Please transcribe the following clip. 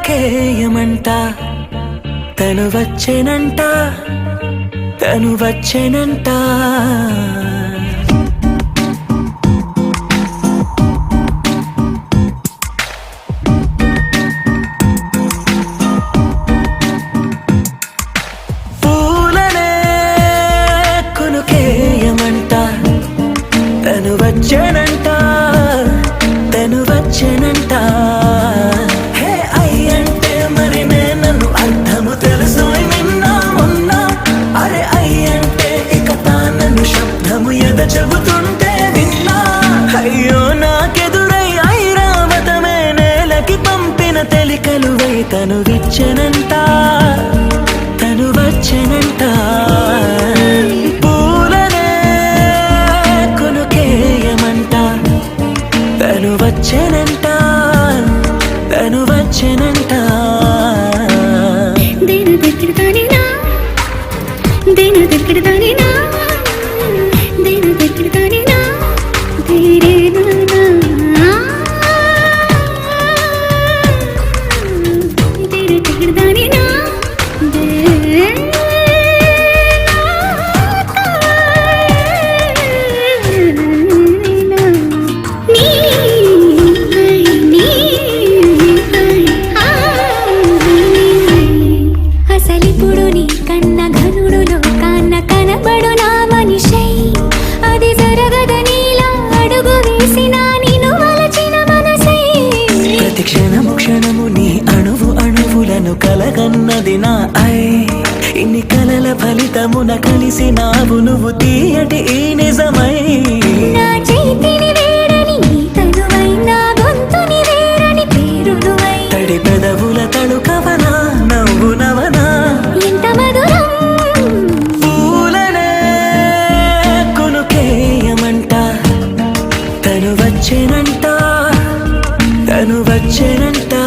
కొనుకేయమంట తను వచ్చేనంట తను వచ్చేనంట పూలనే కొనుకేయమంట తను వచ్చేనంట తను వచ్చేనంట చెబుతుంటే విన్నా అయ్యో నాకెదురై ఐరావతమే నేలకి పంపిన తెలికలువై తను విచ్చెనంట తను వచ్చెనంట పూలనే కొనుకేయమంట తను వచ్చెనంట తను వచ్చెనంట దేని దగ్గరదానినా దేని దగ్గరదానినా కలగన్నది నా ఇన్ని కలల ఫలితమున కలిసినావు నువ్వు తీయటి ఈ నిజమై నా చేతిని వేడని నీ తనువై నా గొంతుని వేరని పేరునువై తడి పెదవుల తడుకవనా నవ్వు నవనా ఎంత మధురం పూలనే కొనుకేయమంట తను వచ్చేనంట తను వచ్చేనంట